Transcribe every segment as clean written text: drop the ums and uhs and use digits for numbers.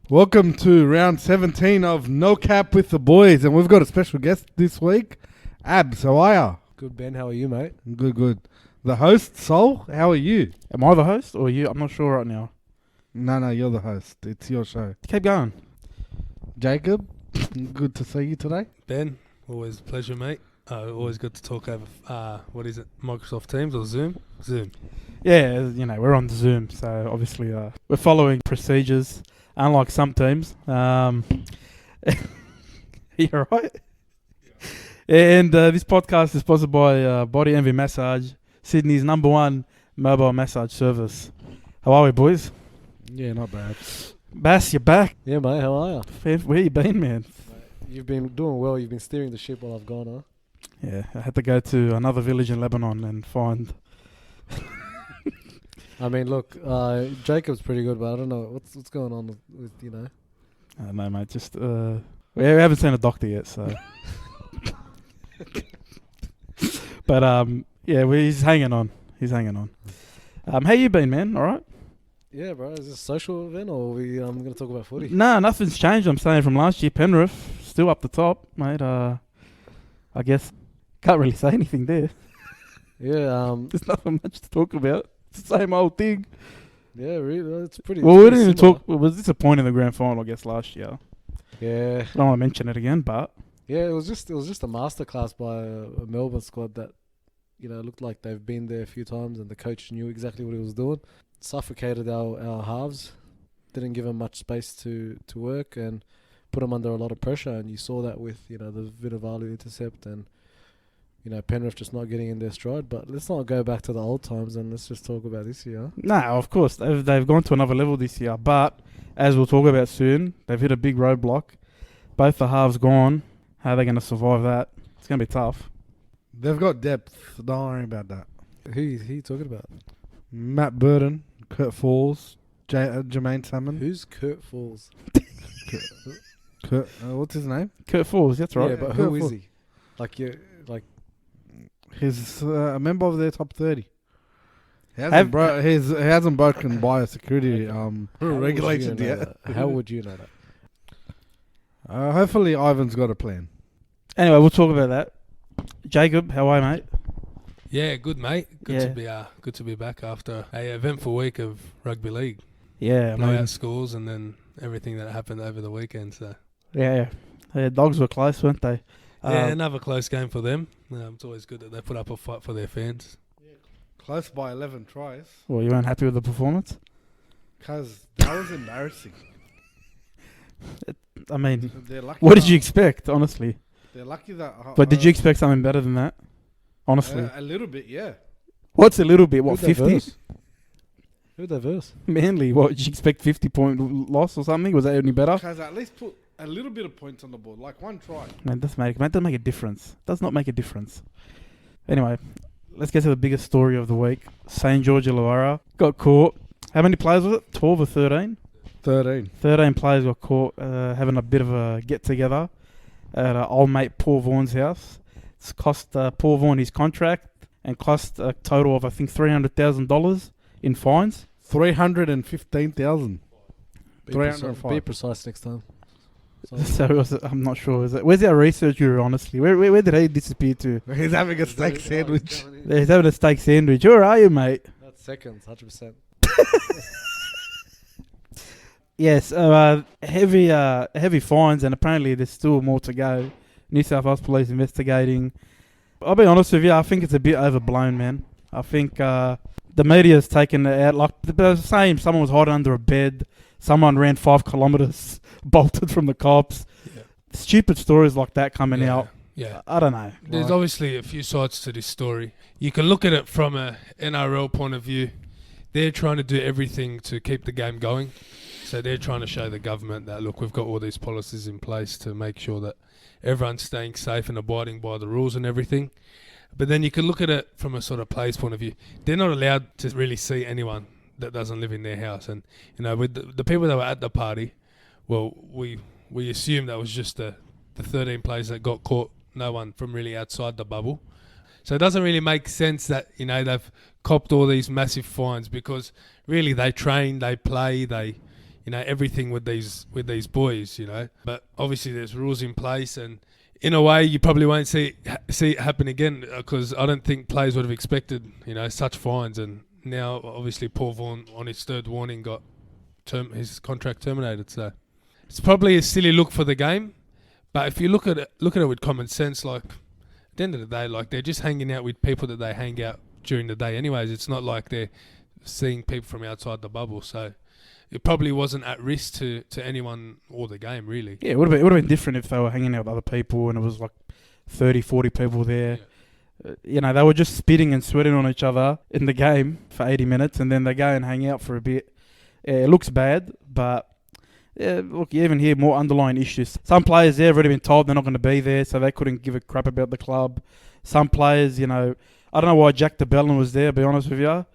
Welcome to round 17 of No Cap with the Boys, and we've got a special guest this week. Abs, how are ya? Good, Ben. How are you, mate? Good. The host, Sol, how are you? Am I the host or you? I'm not sure right now. No, you're the host. It's your show. Keep going. Jacob, good to see you today. Ben, always a pleasure, mate. Always good to talk over, Microsoft Teams or Zoom? Zoom. Yeah, we're on Zoom, so obviously we're following procedures, unlike some teams. You're right. And this podcast is sponsored by Body Envy Massage, Sydney's #1 mobile massage service. How are we, boys? Yeah, not bad. Bass, you're back. Yeah, mate. How are you? Where you been, man? You've been doing well. You've been steering the ship while I've gone, huh? Yeah, I had to go to another village in Lebanon and find... I mean, look, Jacob's pretty good, but I don't know what's going on with I don't know, mate. Just we haven't seen a doctor yet, so. But he's hanging on. How you been, man? All right. Yeah, bro. Is this a social event or are we going to talk about footy? Nah, nothing's changed. I'm saying from last year, Penrith still up the top, mate. I guess can't really say anything there. Yeah. There's nothing much to talk about. It's the same old thing. Yeah, really. It's pretty. Well, we didn't even talk. It was disappointing in the grand final, I guess, last year. Yeah. I don't want to mention it again, but yeah, it was just a masterclass by a Melbourne squad that looked like they've been there a few times and the coach knew exactly what he was doing. Suffocated our halves, didn't give them much space to work and put them under a lot of pressure. And you saw that with the Vinivalu intercept and Penrith just not getting in their stride. But let's not go back to the old times and let's just talk about this year. No, of course they've gone to another level this year. But as we'll talk about soon, they've hit a big roadblock. Both the halves gone. How are they going to survive that? It's going to be tough. They've got depth. Don't worry about that. Who you talking about? Matt Burton, Kurt Falls, Jermaine Salmon. Who's Kurt Falls? Kurt, what's his name? Kurt Falls, that's right. Yeah, but Kurt who is Falls. he? He's a member of their top 30. He hasn't broken biosecurity regulations yet. How would you know that? Hopefully Ivan's got a plan. Anyway, we'll talk about that. Jacob, how are you, mate? Yeah, good, mate. Good to be back after a eventful week of rugby league. Yeah, Blowout scores and then everything that happened over the weekend. So yeah, dogs were close, weren't they? Another close game for them. It's always good that they put up a fight for their fans. Close by 11 tries. Well, you weren't happy with the performance? Because that was embarrassing. I mean, lucky what did you expect, honestly? They're lucky that... But did you expect something better than that? Honestly. A little bit, yeah. What's a little bit? What, 50? Who'd they verse? Manly, what, did you expect 50-point loss or something? Was that any better? Because at least put a little bit of points on the board, like one try. Man, that doesn't make a difference. Does not make a difference. Anyway, let's get to the biggest story of the week. St. George Illawarra got caught. How many players was it? 12 or 13? 13. 13 players got caught having a bit of a get-together at old mate Paul Vaughan's house. It's cost Paul Vaughan his contract and cost a total of, I think, $300,000 in fines. 315,000. 305. Be precise next time. So I'm not sure. Where's our researcher, honestly? Where did he disappear to? He's having a steak sandwich. He's having a steak sandwich. Where are you, mate? That's seconds, 100%. Yes, heavy fines, and apparently there's still more to go. New South Wales Police investigating. I'll be honest with you, I think it's a bit overblown, man. I think the media's taken it out. Like they're saying someone was hiding under a bed, someone ran 5 kilometres, bolted from the cops. Yeah. Stupid stories like that coming out. Yeah. I don't know. There's obviously a few sides to this story. You can look at it from a NRL point of view. They're trying to do everything to keep the game going. So they're trying to show the government that, look, we've got all these policies in place to make sure that everyone's staying safe and abiding by the rules and everything. But then you can look at it from a sort of player's point of view. They're not allowed to really see anyone that doesn't live in their house. And, with the people that were at the party, well, we assume that was just the 13 players that got caught, no one from really outside the bubble. So it doesn't really make sense that, they've copped all these massive fines because really they train, they play, they everything with these boys, But obviously there's rules in place, and in a way you probably won't see it happen again, because I don't think players would have expected, such fines. And now obviously Paul Vaughan on his third warning got his contract terminated. So it's probably a silly look for the game, but if you look at it with common sense, like at the end of the day, like they're just hanging out with people that they hang out during the day anyways. It's not like they're seeing people from outside the bubble, so it probably wasn't at risk to anyone or the game, really. Yeah, it would have been different if they were hanging out with other people and it was like 30, 40 people there. Yeah. They were just spitting and sweating on each other in the game for 80 minutes, and then they go and hang out for a bit. It looks bad, but look, you even hear more underlying issues. Some players there have already been told they're not going to be there, so they couldn't give a crap about the club. Some players, I don't know why Jack DeBellin was there, to be honest with you.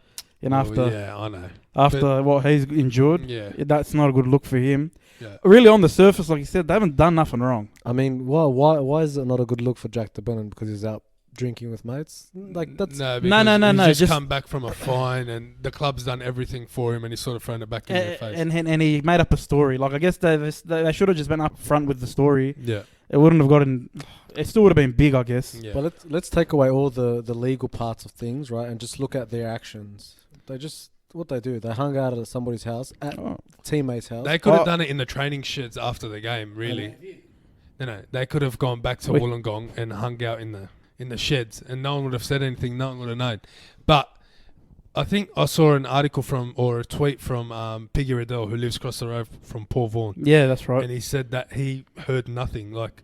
Yeah, I know. After what he's endured, that's not a good look for him. Yeah. Really, on the surface, like you said, they haven't done nothing wrong. I mean, why is it not a good look for Jack DeBellin? Because he's out drinking with mates? Like that's no. He's just come back from a fine, and the club's done everything for him, and he's sort of thrown it back in their face. And he made up a story. Like I guess they should have just been up front with the story. Yeah. It wouldn't have gotten. It still would have been big, I guess. Yeah. But let's take away all the legal parts of things, right, and just look at their actions. What they do, they hung out at somebody's house, at teammates' house. They could have done it in the training sheds after the game, really. No, they could have gone back to Wollongong and hung out in the sheds, and no one would have said anything, no one would have known. But I think I saw an article or a tweet from Piggy Riddell, who lives across the road from Paul Vaughan. Yeah, that's right. And he said that he heard nothing. Like,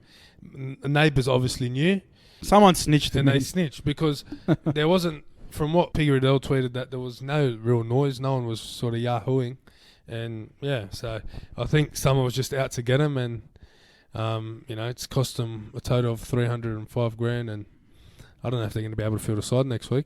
neighbours obviously knew. Someone snitched and they snitched because there wasn't, from what Piggy Riddell tweeted, that there was no real noise. No one was sort of yahooing. And, so I think someone was just out to get him, and, it's cost them a total of $305,000, and I don't know if they're going to be able to field a side next week.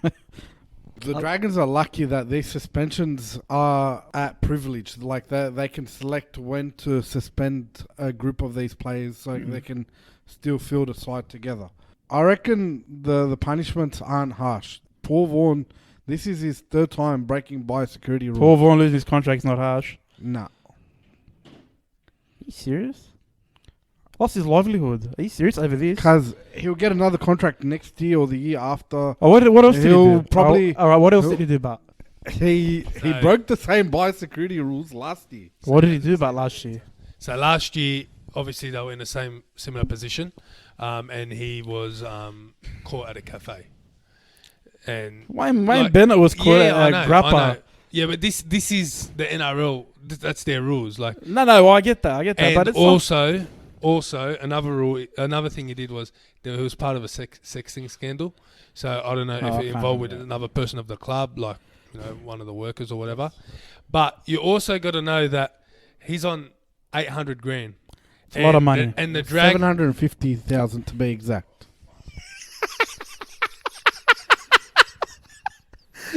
The Dragons are lucky that these suspensions are at privilege. Like they can select when to suspend a group of these players so they can still field a side together. I reckon the punishments aren't harsh. Paul Vaughan, this is his third time breaking biosecurity rules. Paul Vaughan losing his contract's not harsh. Nah. Are you serious? Lost his livelihood. Are you serious over this? Because he'll get another contract next year or the year after. Oh, what else did he do? Probably. All right, what else did he do? But he broke the same biosecurity rules last year. What did he do about last year? So last year, obviously they were in the similar position, and he was caught at a cafe. And Wayne Bennett was caught at a grappa. I know. Yeah, but this is the NRL. That's their rules. Like no, I get that. And but it's also another thing he did was he was part of a sexting scandal. So I don't know if it involved with another person of the club, like one of the workers or whatever. But you also got to know that he's on $800,000. It's a lot of money. And the drag 750,000 to be exact.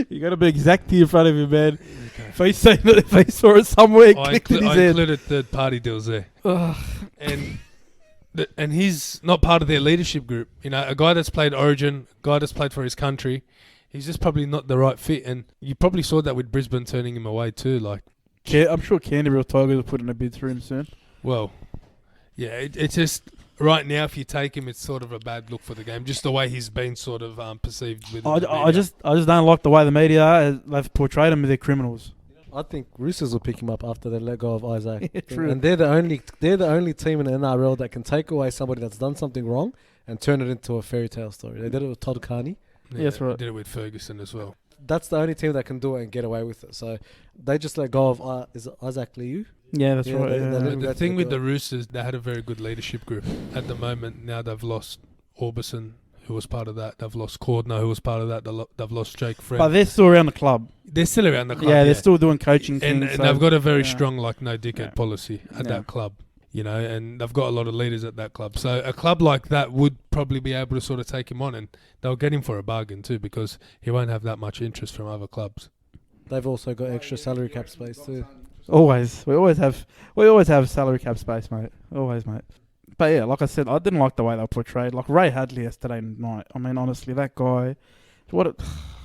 You got to be exact in front of you, man. Okay. If he's saying that, if he saw it somewhere, I included third-party deals there. And he's not part of their leadership group. A guy that's played Origin, a guy that's played for his country, he's just probably not the right fit. And you probably saw that with Brisbane turning him away too. Like, I'm sure Canterbury Tigers will put in a bid for him soon. Well, yeah, it's just right now, if you take him, it's sort of a bad look for the game. Just the way he's been sort of perceived with. I just don't like the way the media they've portrayed him as they're criminals. I think Roosters will pick him up after they let go of Isaac. Yeah, true. And they're the only team in the NRL that can take away somebody that's done something wrong and turn it into a fairy tale story. They did it with Todd Carney. Yeah, that's right. Did it with Ferguson as well. That's the only team that can do it and get away with it. So they just let go of is it Isaac Liu? Yeah, that's right. The thing with the Roosters, they had a very good leadership group. At the moment, now they've lost Orbison, who was part of that. They've lost Cordner, who was part of that. They've lost Jake Fred. But they're still around the club. They're still around the club. Yeah, they're still doing coaching things. And they've got a very strong, no dickhead policy at that club. And they've got a lot of leaders at that club. So a club like that would probably be able to sort of take him on, and they'll get him for a bargain too, because he won't have that much interest from other clubs. They've also got extra salary cap space too. Always. We always have salary cap space, mate. Always, mate. But yeah, like I said, I didn't like the way they were portrayed. Like Ray Hadley yesterday night. I mean, honestly, that guy,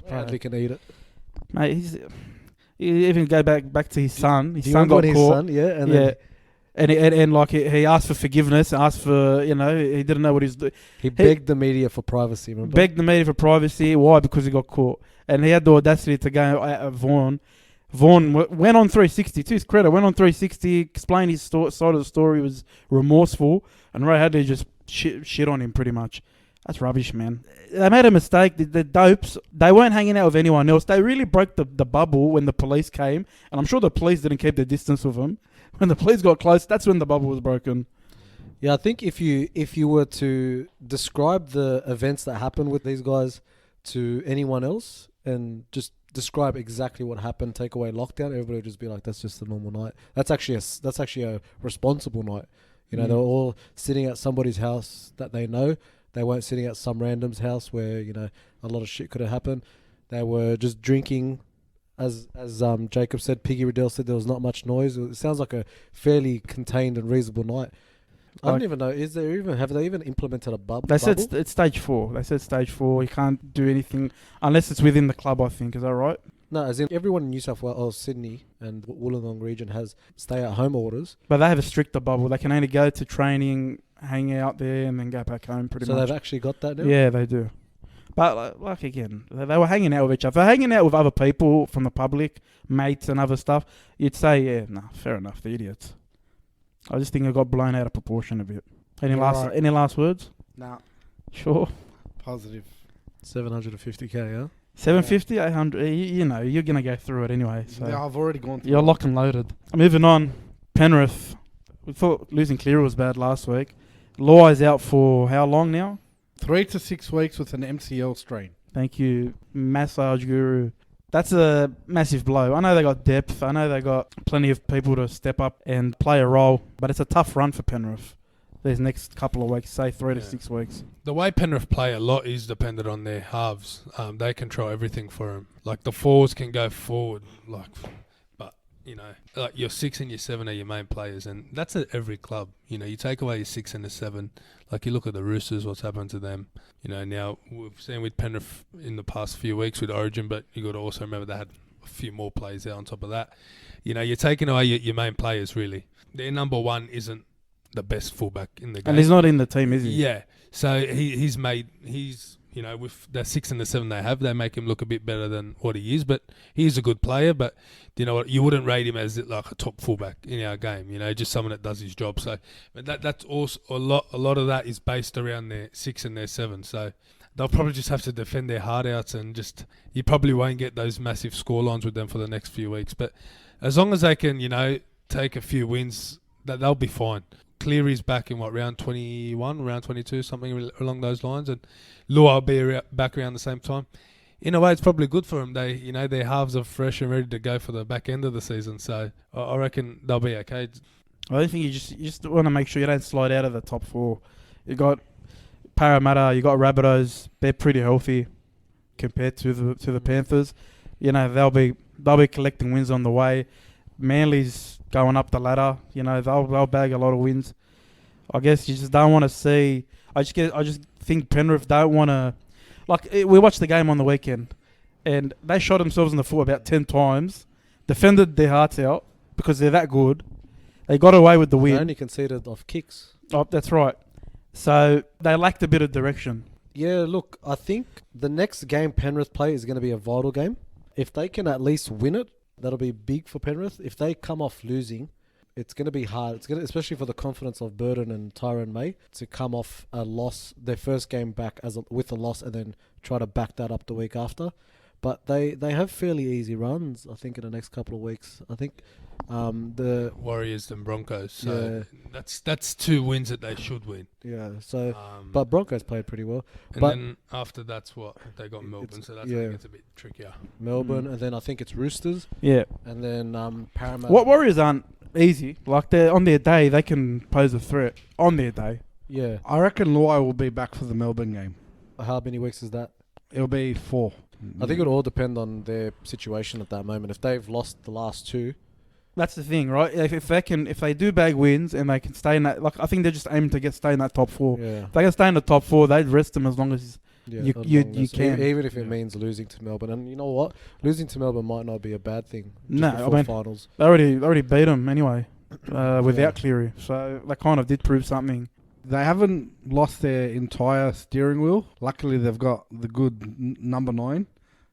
Hadley can eat it. Mate, He even go back to his son. His Do you son remember got when caught. his son? Yeah, and yeah. then And like he asked for forgiveness, asked for, he didn't know what he's doing. he begged the media for privacy. Remember? Begged the media for privacy. Why? Because he got caught. And he had the audacity to go at Vaughan. Vaughan went on 360. To his credit, went on 360, explained his side of the story, was remorseful, and Ray Hadley just shit on him pretty much. That's rubbish, man. They made a mistake. The dopes, they weren't hanging out with anyone else. They really broke the bubble when the police came, and I'm sure the police didn't keep their distance with them. When the police got close, that's when the bubble was broken. Yeah, I think if you were to describe the events that happened with these guys to anyone else and just describe exactly what happened, take away lockdown, everybody would just be like, that's just a normal night. That's actually a responsible night. They were all sitting at somebody's house that they know. They weren't sitting at some random's house where, a lot of shit could have happened. They were just drinking. As Jacob said, Piggy Riddell said there was not much noise. It sounds like a fairly contained and reasonable night. I don't even know. Have they even implemented a bubble? They said it's stage 4. They said stage 4. You can't do anything unless it's within the club, I think. Is that right? No, as in everyone in New South Wales, or Sydney and Wollongong region has stay-at-home orders. But they have a stricter bubble. They can only go to training, hang out there, and then go back home pretty much. So they've actually got that now? Yeah, they do. But like again, they were hanging out with each other. They're hanging out with other people from the public, mates and other stuff. You'd say, yeah, fair enough, the idiots. I just think it got blown out of proportion a bit. Any last words? Nah. Sure. Positive. 750k, yeah? 750, 800. You're gonna go through it anyway. So Yeah, I've already gone through you're it. locked and loaded. Moving on. Penrith. We thought losing Cleary was bad last week. Luai's out for how long now? 3 to 6 weeks with an MCL strain. Thank you, massage guru. That's a massive blow. I know they got depth. I know they got plenty of people to step up and play a role, but it's a tough run for Penrith. These next couple of weeks, say 3 to 6 weeks. The way Penrith play a lot is dependent on their halves. They control everything for them. Like the forwards can go forward, but like your 6 and your 7 are your main players, and that's at every club. You take away your 6 and the 7. Like you look at the Roosters, what's happened to them. Now we've seen with Penrith in the past few weeks with Origin, but you got to also remember they had a few more players there on top of that. You're taking away your main players really. Their number one isn't the best fullback in the game, And he's not in the team, is he? Yeah, so he's with the 6 and the 7 they make him look a bit better than what he is. But he's a good player. But you know what? You wouldn't rate him as like a top fullback in our game. Just someone that does his job. So that's also a lot of that is based around their 6 and their 7. So they'll probably just have to defend their heart outs, and you probably won't get those massive score lines with them for the next few weeks. But as long as they can, take a few wins, they'll be fine. Cleary's back in round 21, round 22, something along those lines, and Luai will be back around the same time. In a way, it's probably good for them. Their halves are fresh and ready to go for the back end of the season, so I reckon they'll be okay. I don't think you just want to make sure you don't slide out of the top 4. You got Parramatta, you got Rabbitohs. They're pretty healthy compared to the Panthers. They'll be collecting wins on the way. Manly's going up the ladder. They'll bag a lot of wins. I guess you just don't want to see. I just think Penrith don't want to. Like, we watched the game on the weekend, and they shot themselves in the foot about 10 times, defended their hearts out because they're that good. They got away with the win. They only conceded off kicks. Oh, that's right. So they lacked a bit of direction. Yeah, look, I think the next game Penrith play is going to be a vital game. If they can at least win it, that'll be big for Penrith. If they come off losing, it's going to be hard. It's going to, especially for the confidence of Burden and Tyrone May, to come off a loss, their first game back with a loss, and then try to back that up the week after. But they have fairly easy runs, I think, in the next couple of weeks. I think the Warriors and Broncos. So that's 2 wins that they should win. Yeah. So, but Broncos played pretty well. And but then after that's what they got Melbourne. So that's where it gets a bit trickier. Melbourne, and then I think it's Roosters. Yeah. And then Parramatta. What Warriors aren't easy. Like, they're on their day, they can pose a threat on their day. Yeah. I reckon Luai will be back for the Melbourne game. How many weeks is that? It'll be 4. I think it'll all depend on their situation at that moment. If they've lost the last 2, that's the thing, right? If they do bag wins and they can stay in that, like, I think they're just aiming to stay in that top 4. Yeah. If they can stay in the top 4, they'd rest them as long as Yeah, You- on you- long you list. can. Even if it Yeah. means losing to Melbourne, and you know what, losing to Melbourne might not be a bad thing. Just No, I before mean- finals. They already beat them anyway, without Yeah. Cleary. So they kind of did prove something. They haven't lost their entire steering wheel. Luckily, they've got the good number 9.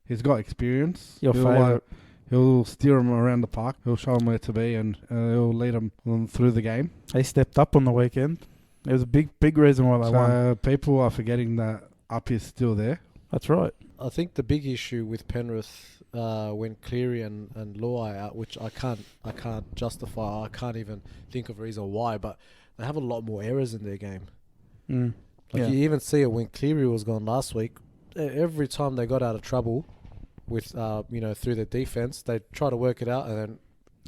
He's got experience. Your He'll, favourite. He'll steer them around the park. He'll show them where to be, and he'll lead them through the game. They stepped up on the weekend. It was a big reason why they won. So people are forgetting that up is still there. That's right. I think the big issue with Penrith when Cleary and Luai are out, which I can't justify. I can't even think of a reason why, but they have a lot more errors in their game. Mm. Like Yeah. you even see it when Cleary was gone last week. Every time they got out of trouble with through their defense, they try to work it out and then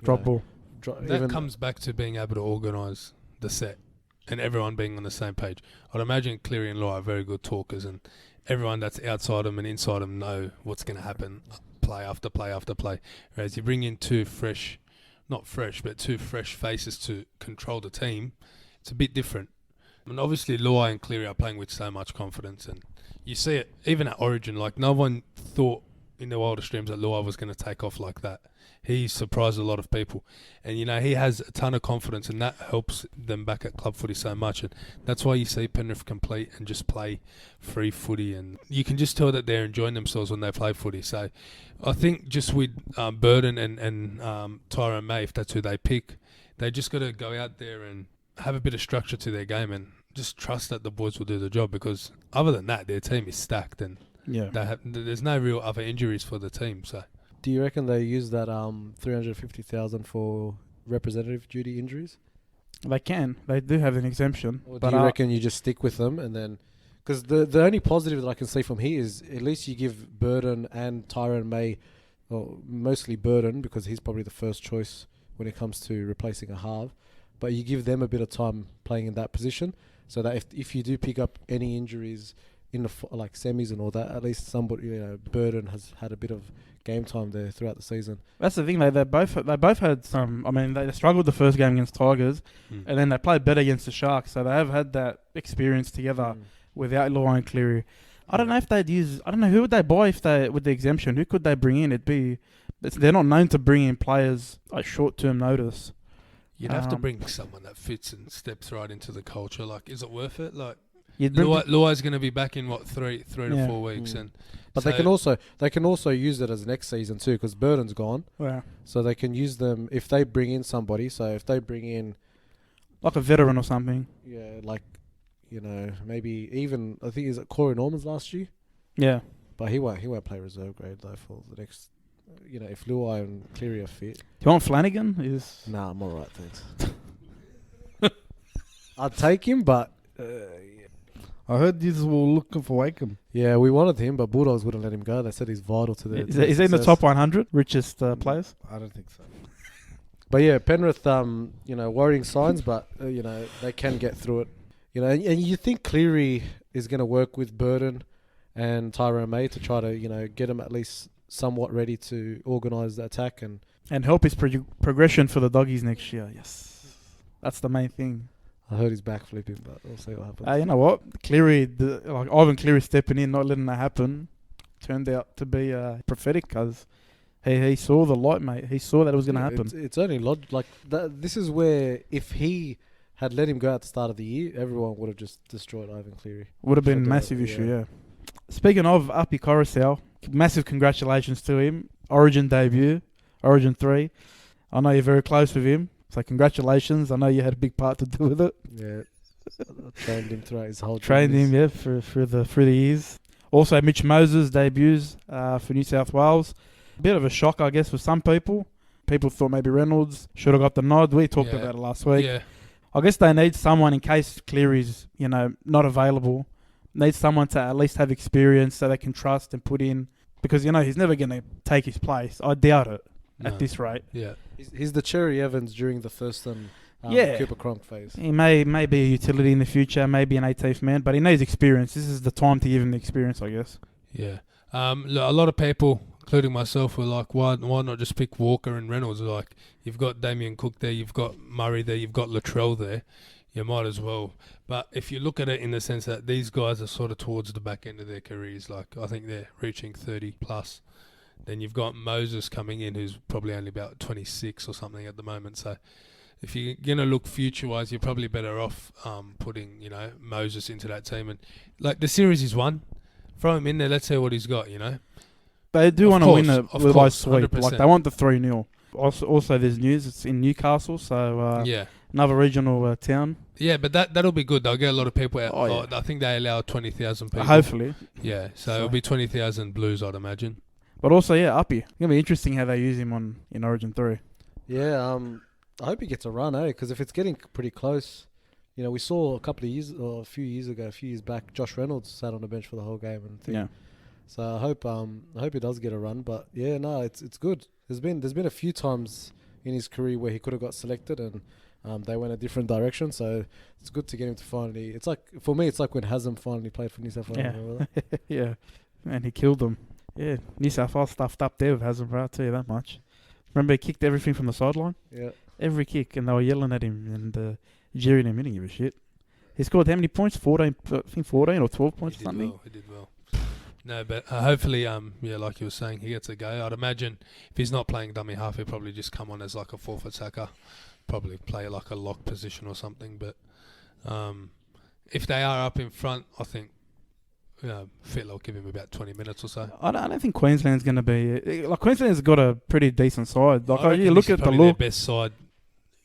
Drop ball. That comes back to being able to organise the set and everyone being on the same page. I'd imagine Cleary and Luai are very good talkers, and everyone that's outside them and inside them know what's going to happen play after play after play. Whereas you bring in two fresh faces to control the team, it's a bit different. I mean, obviously Luai and Cleary are playing with so much confidence, and you see it even at Origin. Like, no one thought in their wildest dreams that Luai was going to take off like that. He surprised a lot of people, and he has a ton of confidence, and that helps them back at club footy so much, and that's why you see Penrith complete and just play free footy, and you can just tell that they're enjoying themselves when they play footy. So I think just with Burden and Tyrone May, if that's who they pick, they just got to go out there and have a bit of structure to their game and just trust that the boys will do the job, because other than that, their team is stacked, and Yeah. there's no real other injuries for the team. So Do you reckon they use that $350,000 for representative duty injuries? They can. They do have an exemption. Or do But you reckon you just stick with them and then... Because the only positive that I can see from here is at least you give Burden and Tyrone May, well, mostly Burden because he's probably the first choice when it comes to replacing a half, but you give them a bit of time playing in that position so that if you do pick up any injuries in the like semis and all that, at least somebody, Burden has had a bit of game time there throughout the season. that's the thing. They both had some. I mean, they struggled the first game against Tigers, and then they played better against the Sharks. So they have had that experience together without Luai and Cleary. I don't know if they'd use. I don't know who would they buy if they with the exemption. Who could they bring in? They're not known to bring in players at short-term notice. you'd have to bring someone that fits and steps right into the culture. Like, is it worth it? Like, You'd bring Luai's going to be back in three to 4 weeks, and But so they can also use it as next season too, because Burden's gone, yeah, so they can use them if they bring in somebody. So if they bring in, like a veteran or something. maybe even I think is it Corey Norman's last year, Yeah. but he won't play reserve grade though for the next. If Luai and Cleary are fit. Do you want Flanagan? Nah, I'm alright, thanks. I'd take him, but I heard these were looking for Wakeham. yeah, we wanted him, but Bulldogs wouldn't let him go. They said he's vital to their. Is he in the top 100 richest players? I don't think so. But yeah, Penrith, worrying signs, but they can get through it. And you think Cleary is going to work with Burden and Tyrone May to try to get him at least somewhat ready to organise the attack And help his progression for the Doggies next year. Yes, that's the main thing. I heard he's back flipping, but we'll see what happens. You know what? Cleary, Ivan Cleary stepping in, not letting that happen, turned out to be prophetic because he saw the light, mate. He saw that it was going to happen. It's only this is where if he had let him go at the start of the year, everyone would have just destroyed Ivan Cleary. Would have been a Sure, massive yeah. issue, yeah. Speaking of Api Coruscant, massive congratulations to him. Origin debut, Origin 3. I know you're very close with him, so congratulations. I know you had a big part to do with it. Yeah, I trained him throughout his whole. Trained him, yeah, through the years. Also, Mitch Moses debuts for New South Wales. Bit of a shock, I guess, for some people. People thought maybe Reynolds should have got the nod. We talked about it last week. Yeah. I guess they need someone in case Cleary's, not available. Need someone to at least have experience so they can trust and put in. Because, he's never going to take his place. I doubt it at this rate. Yeah. He's the Cherry Evans during the Thurston Cooper Cronk phase. He may be a utility in the future, maybe an 18th man, but he needs experience. This is the time to give him the experience, I guess. Yeah. Look, a lot of people, including myself, were like, why not just pick Walker and Reynolds? Like, you've got Damien Cook there, you've got Murray there, you've got Latrell there. you might as well. But if you look at it in the sense that these guys are sort of towards the back end of their careers, like I think they're reaching 30 plus, then you've got Moses coming in who's probably only about 26 or something at the moment. So if you're going to look future-wise, you're probably better off putting, Moses into that team. And like the series is won, throw him in there, let's see what he's got, They do want to win it of by course, sweep. 100%. Like they want the 3-0. Also, there's news. It's in Newcastle, so another regional town. Yeah, but that'll be good. They'll get a lot of people out. Oh, yeah. I think they allow 20,000 people. Hopefully. Yeah, so it'll be 20,000 Blues, I'd imagine. But also, Uppy. It's going to be interesting how they use him in Origin 3. Yeah, I hope he gets a run, because if it's getting pretty close, we saw a few years back, Josh Reynolds sat on the bench for the whole game and thing. Yeah. So I hope he does get a run. But yeah, no, it's good. There's been a few times in his career where he could have got selected and they went a different direction. So it's good to get him to finally. It's like for me, it's like when Haslam finally played for New South Wales. Yeah, yeah, and he killed them. Yeah, New South Wales stuffed up there with Haslam, bro. I'll tell you that much. Remember, he kicked everything from the sideline. Yeah, every kick, and they were yelling at him and jeering him. He didn't give a shit. He scored how many points? 14, I think 14 or 12 points or something. He did well. No, but hopefully, like you were saying, he gets a go. I'd imagine if he's not playing dummy half, he'll probably just come on as like a 4th attacker, probably play like a lock position or something. But if they are up in front, I think Fittler will give him about 20 minutes or so. I don't think Queensland's going to be... Queensland's got a pretty decent side. You look at the look. Their best side.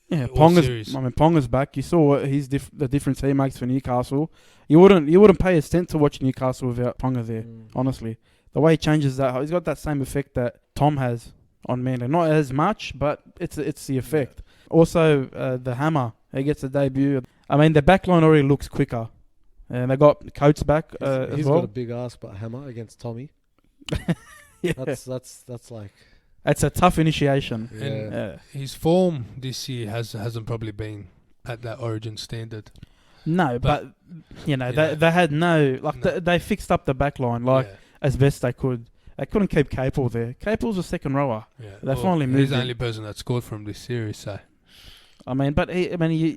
Yeah, Ponga's back. You saw what the difference he makes for Newcastle. You wouldn't pay a cent to watch Newcastle without Ponga there. Honestly, the way he changes that, he's got that same effect that Tom has on Manly. Not as much, but it's the effect. Yeah. Also, the Hammer, he gets a debut. I mean, the backline already looks quicker, and they got Coates back as he's well. Got a big ass, but Hammer against Tommy. Yeah, that's like. It's a tough initiation. And his form this year hasn't probably been at that Origin standard. No, but they had they fixed up the back line as best they could. They couldn't keep Capel there. Capel's a second rower. Yeah. They finally moved. He's the only person that scored from this series, so. I mean,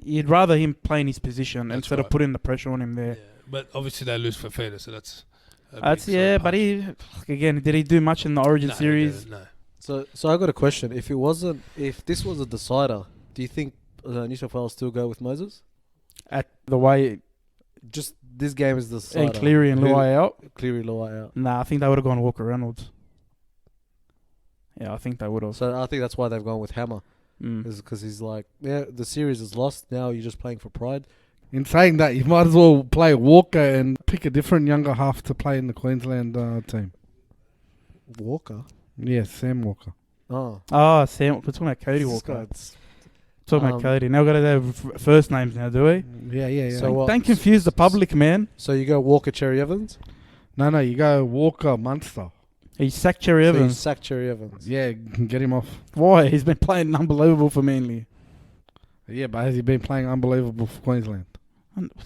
you'd rather him play in his position instead of putting the pressure on him there. Yeah. But obviously they lose for Fafita, so that's. But did he do much in the Origin series? No. So I got a question. If this was a decider, do you think New South Wales still go with Moses? At the way, just this game is the decider. And Cleary and Luai out. Nah, I think they would have gone Walker Reynolds. Yeah, I think they would have. So I think that's why they've gone with Hammer, is because he's like, the series is lost. Now you're just playing for pride. In saying that, you might as well play Walker and pick a different younger half to play in the Queensland team. Walker. Yes, Sam Walker. Sam. We're talking about Cody Walker. Talking about Cody. Now we've got to have first names now, do we? Yeah. So don't confuse the public, man. So you go Walker, Cherry Evans? No, you go Walker, Munster. He sacked Cherry Evans. Yeah, get him off. Why? He's been playing unbelievable for Manly. Yeah, but has he been playing unbelievable for Queensland?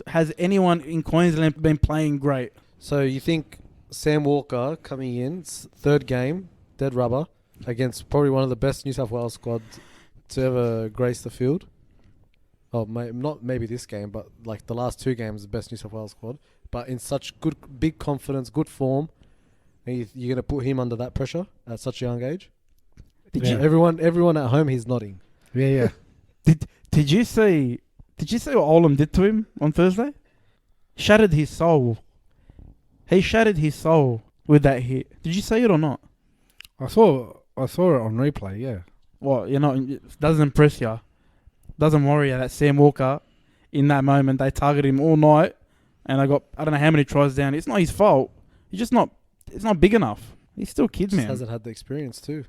Has anyone in Queensland been playing great? So you think Sam Walker coming in, third game, dead rubber, against probably one of the best New South Wales squads to ever grace the field? Oh, not maybe this game, but like the last 2 games, the best New South Wales squad. But in such big confidence, good form, and you're going to put him under that pressure at such a young age? Everyone at home, he's nodding. Yeah. Did you see what Olam did to him on Thursday? Shattered his soul. He shattered his soul with that hit. Did you see it or not? I saw it on replay, yeah. What, it doesn't impress you? Doesn't worry you that Sam Walker, in that moment, they targeted him all night and they got, I don't know how many tries down. It's not his fault. It's not big enough. He's still a kid, man. He hasn't had the experience too.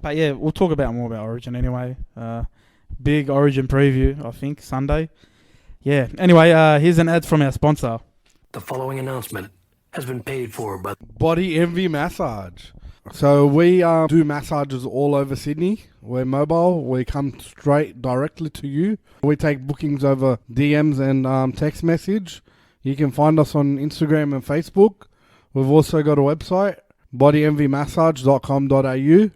But yeah, we'll talk more about Origin anyway. Big Origin preview, I think, Sunday. Yeah. Anyway, here's an ad from our sponsor. The following announcement has been paid for by Body Envy Massage. So we do massages all over Sydney. We're mobile. We come directly to you. We take bookings over DMs and text message. You can find us on Instagram and Facebook. We've also got a website, bodyenvymassage.com.au.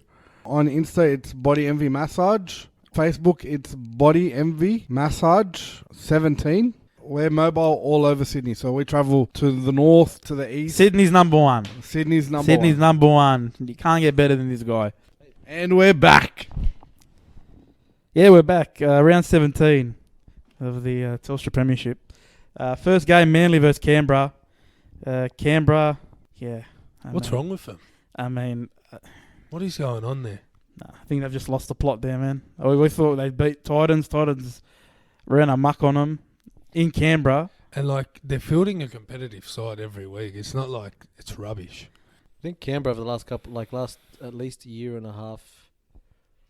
On Insta, it's Body Envy Massage. Facebook, it's Body Envy Massage 17. We're mobile all over Sydney, so we travel to the north, to the east. Sydney's number one. Sydney's number Sydney's one. number one. You can't get better than this guy. And we're back. Yeah, we're back. Round 17 of the Telstra Premiership. First game, Manly versus Canberra. Canberra, yeah. What's wrong with them? I mean, What is going on there? I think they've just lost the plot there, man. We thought they'd beat Titans. Titans ran amok on them in Canberra. And like they're fielding a competitive side every week. It's not like it's rubbish. I think Canberra over the last at least year and a half,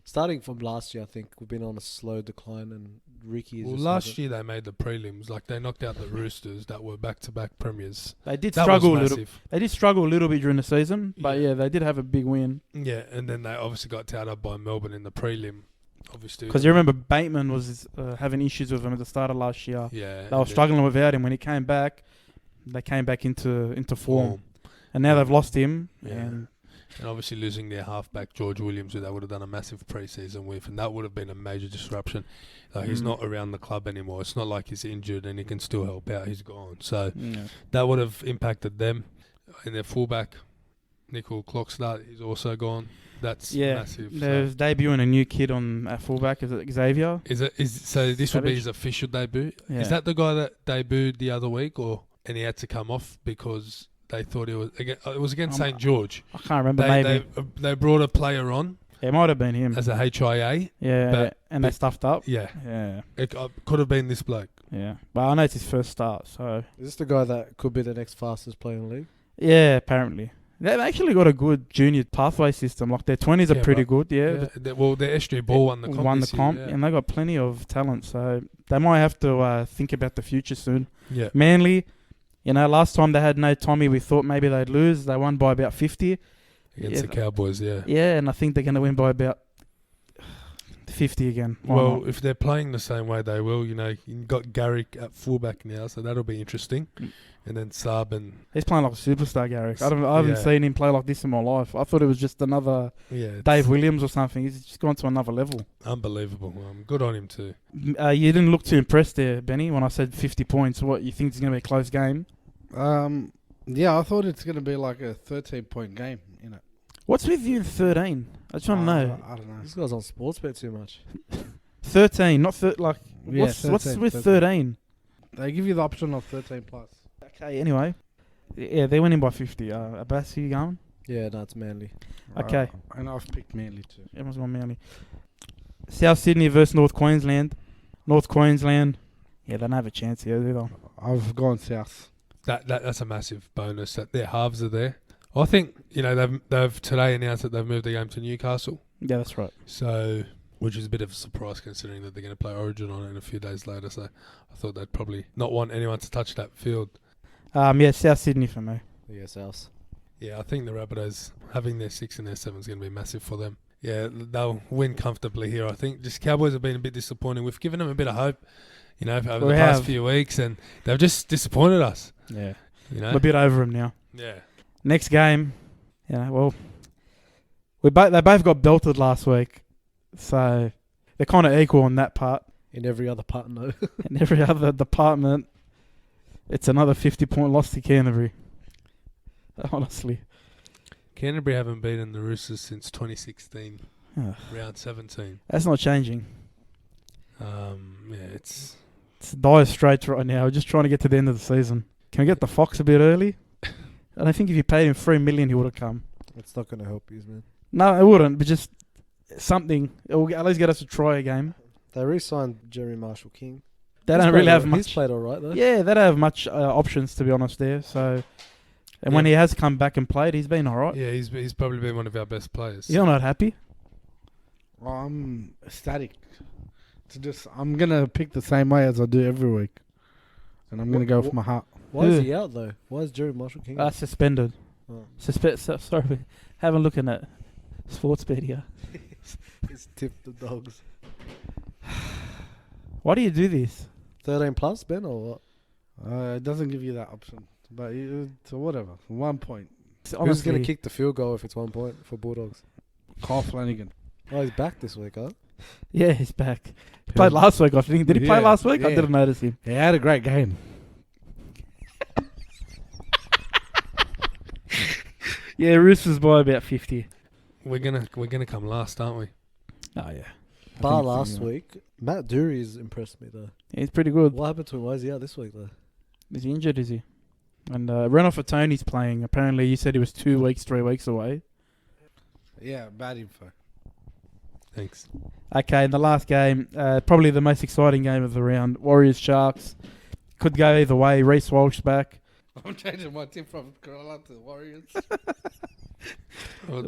starting from last year, I think we've been on a slow decline. And Ricky is. Well, just last year they made the prelims. Like they knocked out the Roosters that were back-to-back premiers. They did That struggle a was little. massive. They did struggle a little bit during the season, but Yeah. yeah, they did have a big win. Yeah, and then they obviously got towed up by Melbourne in the prelim. Obviously, Because you remember Bateman was having issues with him at the start of last year. yeah, They were struggling without him. When he came back, they came back into form. And now they've lost him. Yeah. And And obviously losing their halfback George Williams, who they would have done a massive pre-season with, and that would have been a major disruption. He's not around the club anymore. It's not like he's injured and he can still help out. He's gone. So that would have impacted them. And their fullback, Nickel Clockstart, is also gone. That's massive. They're debuting a new kid on at fullback. Is it Xavier? So this would be Savage? his official debut. Yeah. Is that the guy that debuted the other week, and he had to come off because they thought it was against St. George? I can't remember. Maybe They brought a player on it might have been him. as a HIA. Yeah, and they stuffed up. Yeah, Yeah, it could have been this bloke. yeah. But I know it's his first start, so Is this the guy that could be the next fastest player in the league? yeah. Apparently, they've actually got a good junior pathway system. Like their 20s are Yeah, pretty but- good. Yeah, Their SG Ball won the comp. this year, yeah. and they got plenty of talent. So they might have to think about the future soon. Yeah. Manly, last time they had no Tommy, we thought maybe they'd lose. They won by about 50. Against the Cowboys, yeah. Yeah, and I think they're going to win by about 50 again. Why Well, not? if they're playing the same way, they will. You've got Garrick at fullback now, so that'll be interesting. And then Saab and He's playing like a superstar, Garrick. I haven't Yeah. seen him play like this in my life. I thought it was just another it's Dave Williams or something. He's just gone to another level. unbelievable. Good on him too. You didn't look too impressed there, Benny, when I said 50 points. What, you think it's going to be a close game? Yeah, I thought it's going to be like a 13-point game, What's with you 13? I just want to know. I don't know. This guy's on Sportsbet too much. 13, not Yeah, what's 13, with 13? They give you the option of 13 plus. Okay, anyway. Yeah, they went in by 50. Abbas, you going? Yeah, no, it's Manly. Okay. And I've picked Manly too. Everyone's gone Manly. South Sydney versus North Queensland. North Queensland. Yeah, they don't have a chance here either. I've gone South. That's a massive bonus that their halves are there. I think they've today announced that they've moved the game to Newcastle. Yeah, that's right. So, which is a bit of a surprise considering that they're going to play Origin on it a few days later. So, I thought they'd probably not want anyone to touch that field. Yeah, South Sydney for me. Yeah, South. Yeah, I think the Rabbitohs having their 6 and their 7 is going to be massive for them. Yeah, they'll win comfortably here. I think just Cowboys have been a bit disappointing. We've given them a bit of hope, over the past few weeks, and they've just disappointed us. Yeah. We're I'm a bit over them now. Yeah. Next game, well, they both got belted last week, so they're kind of equal on that part. In every other part, no. In every other department, it's another 50-point loss to Canterbury. Honestly. Canterbury haven't beaten the Roosters since 2016, Ugh. round 17. That's not changing. It's It's dire straits right now. We're just trying to get to the end of the season. Can we get the Fox a bit early? I don't think if you paid him $3 million, he would have come. It's not going to help you, man. No, it wouldn't, but just something. It will at least get us to try a game. They re-signed Jeremy Marshall King. They don't really have He's much. played all right, though. Yeah, they don't have much options, to be honest, there. So, and when he has come back and played, he's been all right. Yeah, he's probably been one of our best players. You're not happy? I'm ecstatic. I'm going to pick the same way as I do every week. And I'm going to go with my heart. Why is he out, though? Why is Jeremy Marshall King out? Suspended. Oh. Sorry, haven't looking at Sportsbet here. He's tipped the dogs. Why do you do this? 13 plus, Ben, or what? It doesn't give you that option. But it's whatever. 1 point. Who's going to Honestly, kick the field goal if it's 1 point for Bulldogs? Carl Flanagan. Oh, he's back this week, huh? Yeah, he's back. He played last week, I think. Did he play Yeah, last week? I yeah. didn't notice him. He had a great game. Yeah, Roosters by about 50. We're gonna come last, aren't we? Oh, yeah. Bar last week, Matt Dury's impressed me though. He's pretty good. What happened to him? Why is he out this week though? Is he injured, is he? And Renoff for Tony's playing. Apparently, you said he was 2 weeks, 3 weeks away. Yeah, bad info. Thanks. Okay, in the last game, probably the most exciting game of the round, Warriors-Sharks. Could go either way. Reece Walsh back. I'm changing my team from Cronulla to the Warriors. Well,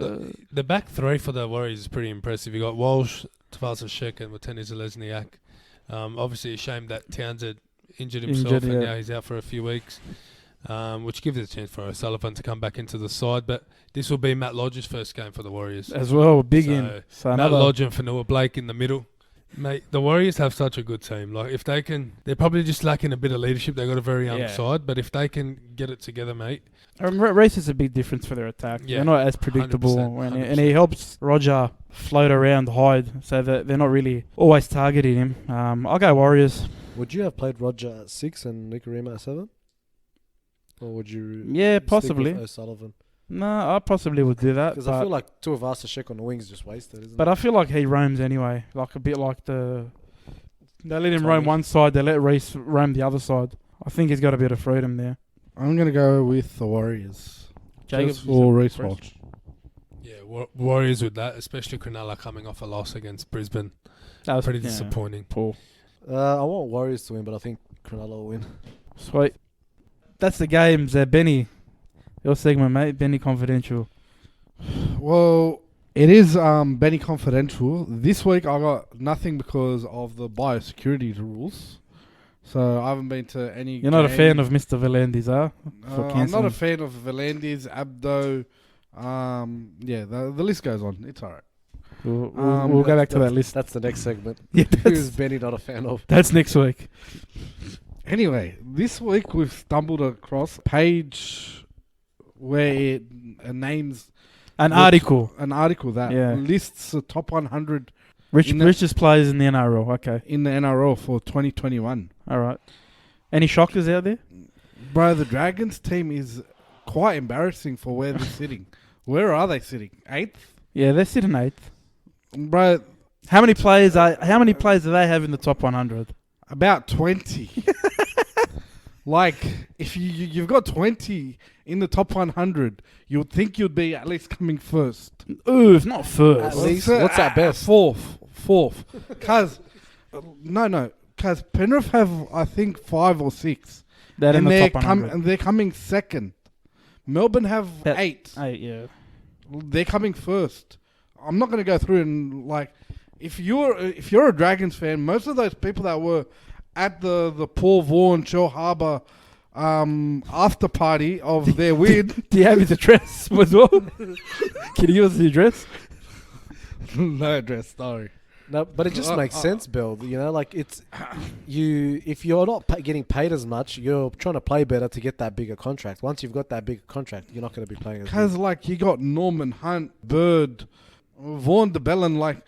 the back three for the Warriors is pretty impressive. You got Walsh, Tavasa and Watene Zelezniak. Obviously, a shame that Townsend injured himself and now he's out for a few weeks, which gives it a chance for O'Sullivan to come back into the side. But this will be Matt Lodge's first game for the Warriors. As well, big in. So Matt another Lodge and Fanua Blake in the middle. Mate, the Warriors have such a good team. Like, if they can, they're probably just lacking a bit of leadership. They've got a very young side, but if they can get it together, mate. Reece is a big difference for their attack. Yeah, they're not as predictable, 100%. and he helps Roger float around, hide, so that they're not really always targeting him. I'll go Warriors. Would you have played Roger at 6 and Nicarima at 7? Or would you? Yeah, stick possibly. with O'Sullivan? No, I possibly would do that. Because I feel like two of us on the wings just wasted, isn't But it? I feel like he roams anyway, like a bit like they let him Tommy. roam one side, they let Reece roam the other side. I think he's got a bit of freedom there. I'm going to go with the Warriors. Jacobs Just for Reece fresh. Walsh. Yeah, Warriors with that, especially Cronulla coming off a loss against Brisbane. That was Pretty disappointing. Poor. I want Warriors to win, but I think Cronulla will win. Sweet. That's the games. Benny, your segment, mate. Benny Confidential. Well, it is Benny Confidential. This week I got nothing because of the biosecurity rules. So I haven't been to any. You're not a fan of Mr. Velandis, huh? I'm not a fan of Velandis, Abdo. The list goes on. It's alright. We'll go back to that list. That's the next segment. Yeah, Who's Benny not a fan of? that's next week. Anyway, this week we've stumbled across a page where it names An article. that lists the top 100 Richest players in the NRL. Okay. in the NRL for 2021. All right. Any shockers out there? Bro, the Dragons team is quite embarrassing for where they're sitting. Where are they sitting? 8th? Yeah, they're sitting 8th. Bro, How many players do they have in the top 100? about 20. Like, if you've got 20 in the top 100, you'd think you'd be at least coming first. Ooh, if not first. At least. What's at best? Fourth. Because Penrith have, I think, 5 or 6. They're in the top 100. And they're coming second. Melbourne have 8. 8, yeah. They're coming first. I'm not going to go through and like, if you're a Dragons fan, most of those people that were at the Paul Vaughan Shell Harbour after party of their win. Do you have his address as well? Can you give us the address? No address, sorry. No, but it just makes sense, Bill. You know, like it's if you're not getting paid as much, you're trying to play better to get that bigger contract. Once you've got that bigger contract, you're not going to be playing as Because good. like you got Norman Hunt, Bird, Vaughan DeBellin, like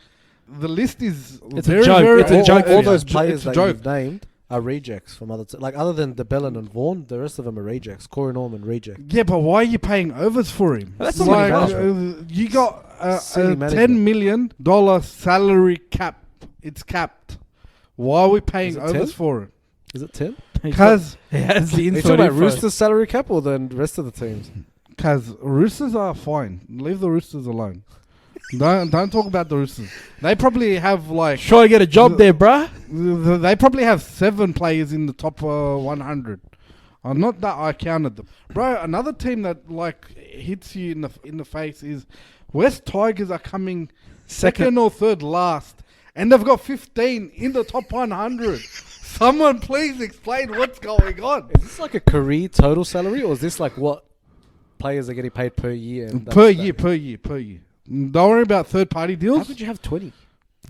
the list is It's a very, joke. very It's a joke. All Yeah. those players It's a that joke. you've named are rejects from other like other than DeBellin and Vaughan, the rest of them are rejects. Corey Norman reject. Yeah, but why are you paying overs for him? That's not like money management. you got a Silly $10 management. million salary cap. It's capped. Why are we paying Is it overs 10? for it? Is it 10? Because he has the Are you inside talking about info. Roosters salary cap or the rest of the teams? Roosters are fine. Leave the Roosters alone. Don't talk about the Roosters. They probably have like Try to get a job there, bruh. they probably have 7 players in the top 100. Not that I counted them, bro. Another team that like hits you in the face is West Tigers are coming second or third last, and they've got 15 in the top 100. Someone please explain what's going on. Is this like a career total salary or is this like what players are getting paid per year? And Per that's year, that? per year. Don't worry about third party How deals. could you have 20?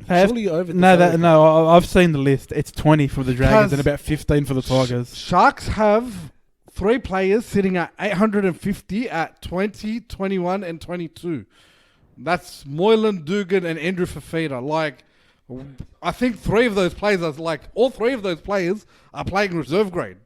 They have- Surely you're over the No, salary cap. I've seen the list. It's 20 for the Dragons and about 15 for the Tigers. Sharks have 3 players sitting at 850 at 20, 21, and 22. That's Moylan, Dugan, and Andrew Fafita. Like, I think all three of those players are playing reserve grade.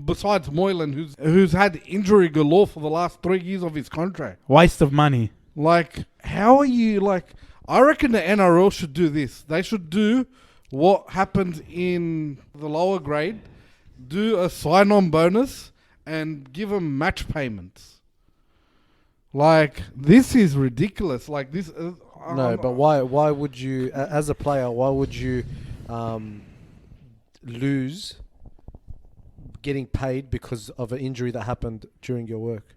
Besides Moylan, who's had injury galore for the last 3 years of his contract. Waste of money. Like, how are you, like... I reckon the NRL should do this. They should do what happens in the lower grade, do a sign-on bonus, and give them match payments. Like, this is ridiculous. Like, this... No, but why would you, as a player, why would you lose getting paid because of an injury that happened during your work?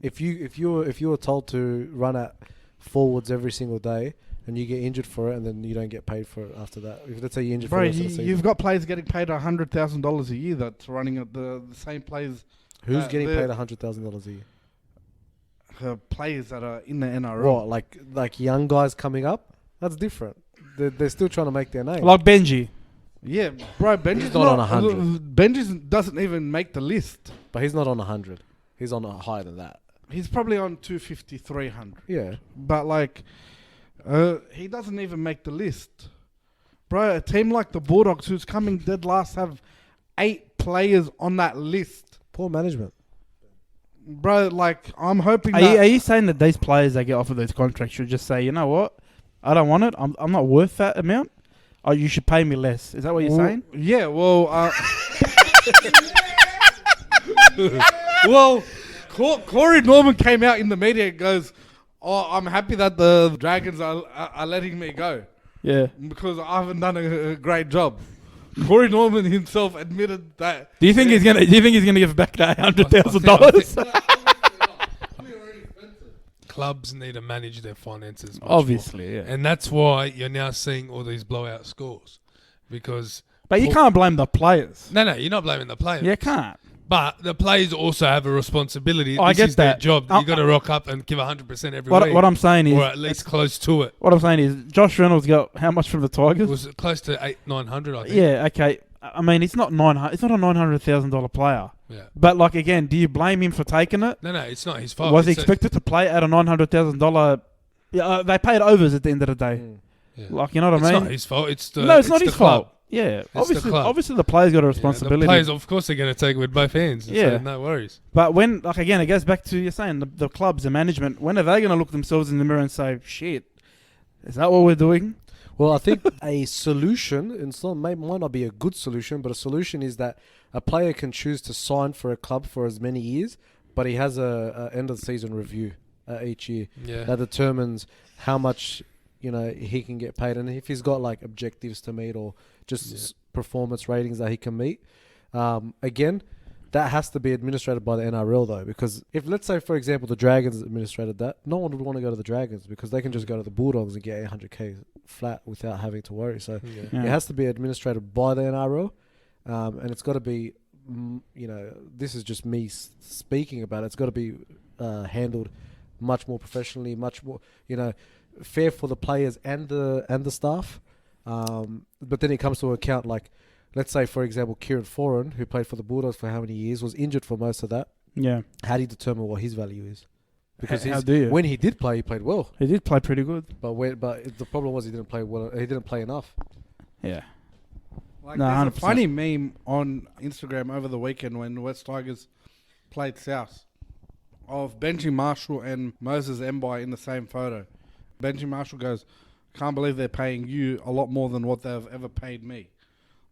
If you were told to run at forwards every single day and you get injured for it and then you don't get paid for it after that, if let's say you're injured for the rest of the season. You've got players getting paid $100,000 a year that's running at the same players. Who's getting paid $100,000 a year? Players that are in the NRL. What, like young guys coming up? That's different. They're still trying to make their name. Like Benji. Yeah, bro, Benji's not on 100. Benji doesn't even make the list. But he's not on 100. He's on higher than that. He's probably on 250, 300. Yeah. But, like, he doesn't even make the list. Bro, a team like the Bulldogs, who's coming dead last, have 8 players on that list. Poor management. Bro, like, I'm hoping Are you saying that these players that get offered those contracts should just say, you know what? I don't want it. I'm not worth that amount. Oh, you should pay me less. Is that what you're saying? Yeah, well... well... Corey Norman came out in the media and goes, "Oh, I'm happy that the Dragons are letting me go. Yeah. Because I haven't done a great job." Corey Norman himself admitted that. Do you think he's gonna give back that $100,000? Clubs need to manage their finances much Obviously, more. yeah. And that's why you're now seeing all these blowout scores. Because... But you can't blame the players. No, you're not blaming the players. You can't. But the players also have a responsibility. I This get is their that. job. You got to rock up and give 100% every week. What I'm saying is... Or at least close to it. What I'm saying is Josh Reynolds got how much from the Tigers? It was close to 800-900, I think. Yeah, okay. I mean, it's not a $900,000 player. Yeah. But, like, again, do you blame him for taking it? No, it's not his fault. Was he expected to play at a $900,000... Yeah, they paid overs at the end of the day. Yeah. Like, you know what I It's mean? not his fault. It's No, it's not the his club. fault. Yeah, the club. obviously the players got a responsibility. The players, of course, are going to take it with both hands. Yeah. So no worries. But when, like, again, it goes back to you're saying the clubs, the management. When are they going to look themselves in the mirror and say, "Shit, is that what we're doing?" Well, I think a solution, and might not be a good solution, but a solution is that a player can choose to sign for a club for as many years, but he has a end of the season review each year that determines how much he can get paid, and if he's got like objectives to meet or just performance ratings that he can meet. Again, that has to be administrated by the NRL though, because if, let's say, for example, the Dragons administrated that, no one would want to go to the Dragons because they can just go to the Bulldogs and get 800k flat without having to worry. So it has to be administrated by the NRL, and it's got to be, this is just me speaking about it. It's got to be handled much more professionally, much more, fair for the players and the staff. But then it comes to account, like, let's say, for example, Kieran Foran, who played for the Bulldogs for how many years, was injured for most of that. Yeah. How do you determine what his value is? Because when he did play, he played well. He did play pretty good. But the problem was he didn't play well. He didn't play enough. Yeah. Like, there's a funny meme on Instagram over the weekend when West Tigers played South of Benji Marshall and Moses Mbai in the same photo. Benji Marshall goes, "Can't believe they're paying you a lot more than what they've ever paid me."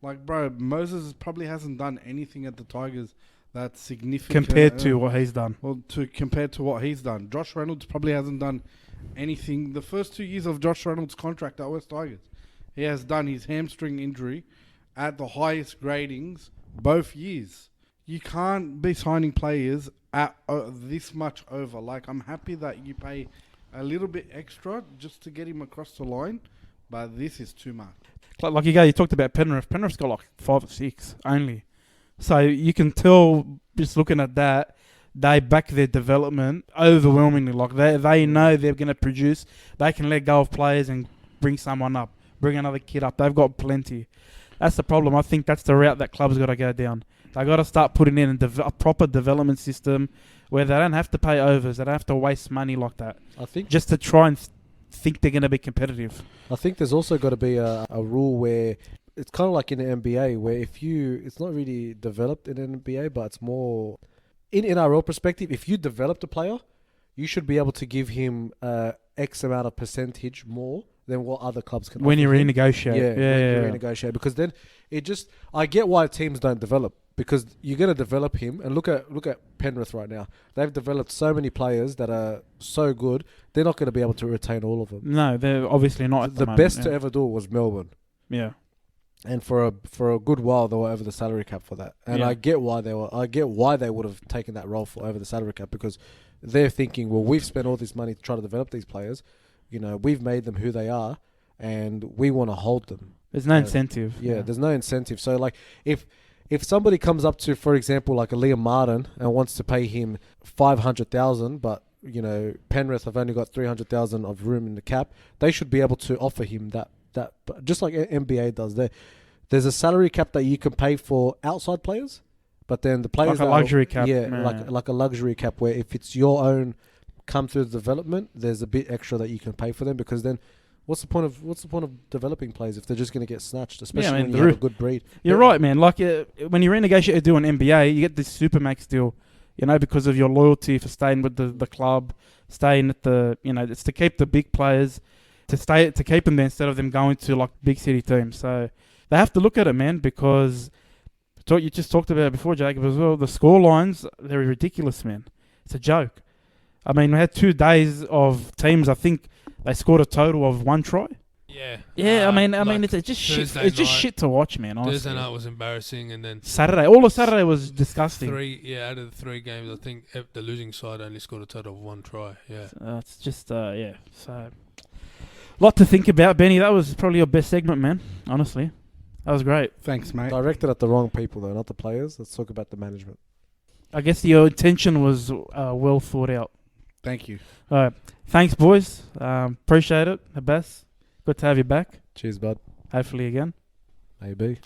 Like, bro, Moses probably hasn't done anything at the Tigers that's significant compared to what he's done. Well, compared to what he's done, Josh Reynolds probably hasn't done anything. The first 2 years of Josh Reynolds' contract at West Tigers, he has done his hamstring injury at the highest gradings both years. You can't be signing players at this much over. Like, I'm happy that you pay a little bit extra just to get him across the line, but this is too much. Like you talked about Penrith. Penrith's got like 5 or 6 only. So you can tell, just looking at that, they back their development overwhelmingly. Like, they know they're going to produce. They can let go of players and bring someone up, bring another kid up. They've got plenty. That's the problem. I think that's the route that clubs got to go down. They got to start putting in a proper development system where they don't have to pay overs. They don't have to waste money like that. I think just to try and think they're going to be competitive. I think there's also got to be a rule where it's kind of like in the NBA, where it's not really developed in the NBA, but it's more in NRL perspective. If you developed a player, you should be able to give him X amount of percentage more than what other clubs can. When you offer him. renegotiate, You renegotiate, because then I get why teams don't develop, because you're going to develop him. And look at Penrith right now. They've developed so many players that are so good. They're not going to be able to retain all of them. No, they're obviously not. At the moment, best to ever do it was Melbourne. Yeah. And for a good while, they were over the salary cap for that. And I get why they would have taken that role for over the salary cap, because they're thinking, well, we've spent all this money to try to develop these players. We've made them who they are, and we want to hold them. There's no incentive. Yeah, there's no incentive. So, like, if somebody comes up to, for example, like a Liam Martin and wants to pay him $500,000, but Penrith have only got $300,000 of room in the cap, they should be able to offer him that just like NBA does. There's a salary cap that you can pay for outside players, but then the players like a luxury cap. like a luxury cap, where if it's your own come through the development, there's a bit extra that you can pay for them, because then what's the point of developing players if they're just going to get snatched, especially when you have a good breed? You're right, man. Like when you renegotiate a deal in NBA, you get this Supermax deal, because of your loyalty for staying with the club, staying at the, it's to keep the big players, to keep them there instead of them going to like big city teams. So they have to look at it, man, because you just talked about it before, Jacob, as well. The score lines, they're ridiculous, man. It's a joke. I mean, we had 2 days of teams. I think they scored a total of 1 try. Yeah. Yeah, I mean, it's just shit. It's just shit to watch, man. Honestly. Thursday night was embarrassing, and then all of Saturday was disgusting. Out of the 3 games, I think the losing side only scored a total of 1 try. Yeah. It's just So, a lot to think about, Benny. That was probably your best segment, man. Honestly, that was great. Thanks, mate. Directed at the wrong people, though, not the players. Let's talk about the management. I guess your intention was well thought out. Thank you. All right. Thanks, boys. Appreciate it. The best. Good to have you back. Cheers, bud. Hopefully again. Maybe.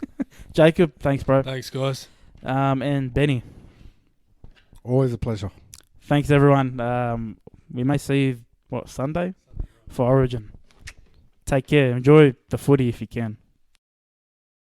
Jacob, thanks, bro. Thanks, guys. And Benny. Always a pleasure. Thanks, everyone. We may see you, Sunday? For Origin. Take care. Enjoy the footy if you can.